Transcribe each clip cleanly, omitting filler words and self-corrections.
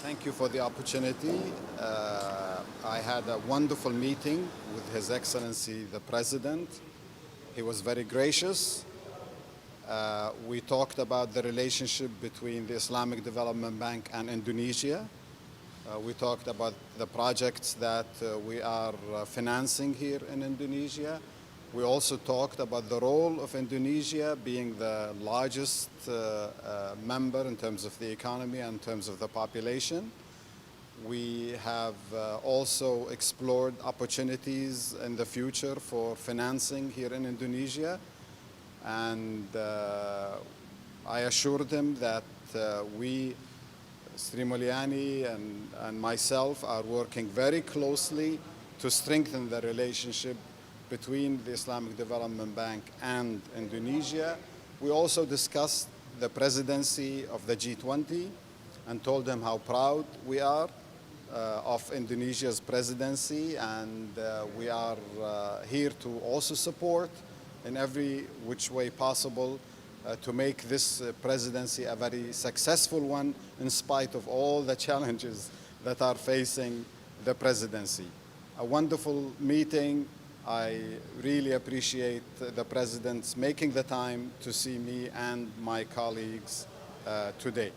Thank you for the opportunity. I had a wonderful meeting with His Excellency the President. He was very gracious. We talked about the relationship between the Islamic Development Bank and Indonesia. We talked about the projects that we are financing here in Indonesia. We also talked about the role of Indonesia being the largest member in terms of the economy and in terms of the population. We have also explored opportunities in the future for financing here in Indonesia. And I assured him that we, Sri Mulyani and myself, are working very closely to strengthen the relationship between the Islamic Development Bank and Indonesia. We also discussed the presidency of the G20 and told them how proud we are of Indonesia's presidency, and we are here to also support in every which way possible to make this presidency a very successful one in spite of all the challenges that are facing the presidency. A wonderful meeting. I really appreciate the President's making the time to see me and my colleagues today.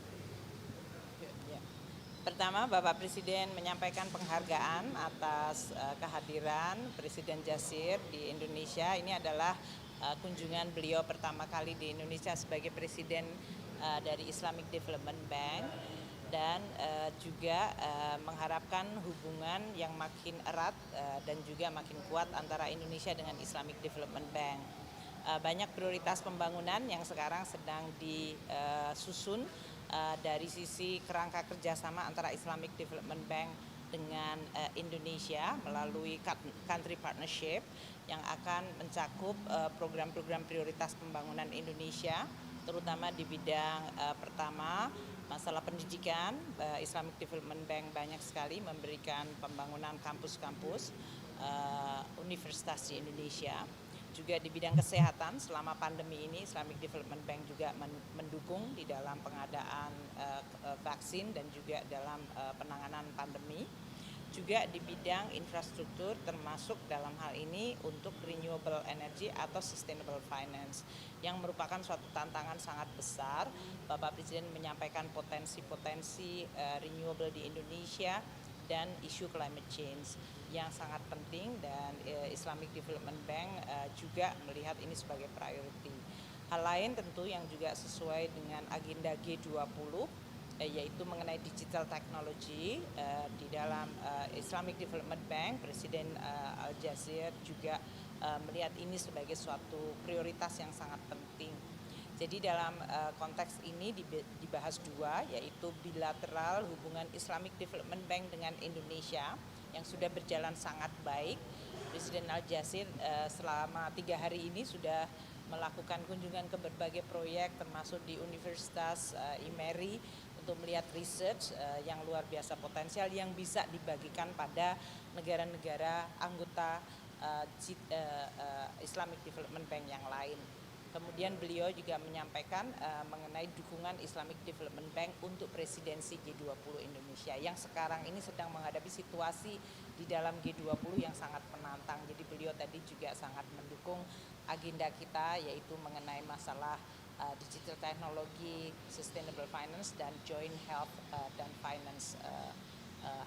Pertama, Bapak Presiden menyampaikan penghargaan atas kehadiran Presiden Jasir di Indonesia. Ini adalah kunjungan beliau pertama kali di Indonesia sebagai Presiden dari Islamic Development Bank, dan juga mengharapkan hubungan yang makin erat dan juga makin kuat antara Indonesia dengan Islamic Development Bank. Banyak prioritas pembangunan yang sekarang sedang disusun dari sisi kerangka kerjasama antara Islamic Development Bank dengan Indonesia melalui country partnership yang akan mencakup program-program prioritas pembangunan Indonesia, terutama di bidang pertama masalah pendidikan. Islamic Development Bank banyak sekali memberikan pembangunan kampus-kampus universitas di Indonesia. Juga di bidang kesehatan selama pandemi ini Islamic Development Bank juga mendukung di dalam pengadaan vaksin dan juga dalam penanganan pandemi. Juga di bidang infrastruktur termasuk dalam hal ini untuk renewable energy atau sustainable finance yang merupakan suatu tantangan sangat besar. Bapak Presiden menyampaikan potensi-potensi renewable di Indonesia dan isu climate change yang sangat penting, dan Islamic Development Bank juga melihat ini sebagai priority. Hal lain tentu yang juga sesuai dengan agenda G20 yaitu mengenai digital technology. Di dalam Islamic Development Bank, Presiden Al-Jazir juga melihat ini sebagai suatu prioritas yang sangat penting. Jadi dalam konteks ini dibahas dua, yaitu bilateral hubungan Islamic Development Bank dengan Indonesia yang sudah berjalan sangat baik. Presiden Al-Jazir selama 3 hari ini sudah melakukan kunjungan ke berbagai proyek termasuk di Universitas IMERI untuk melihat research yang luar biasa potensial yang bisa dibagikan pada negara-negara anggota Islamic Development Bank yang lain. Kemudian beliau juga menyampaikan mengenai dukungan Islamic Development Bank untuk presidensi G20 Indonesia yang sekarang ini sedang menghadapi situasi di dalam G20 yang sangat menantang. Jadi beliau tadi juga sangat mendukung agenda kita, yaitu mengenai masalah digital technology, sustainable finance, dan joint health dan finance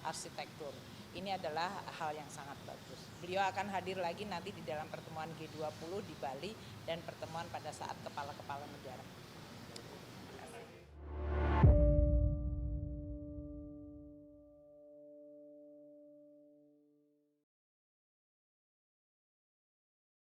arsitektur. Ini adalah hal yang sangat bagus. Beliau akan hadir lagi nanti di dalam pertemuan G20 di Bali dan pertemuan pada saat kepala-kepala negara.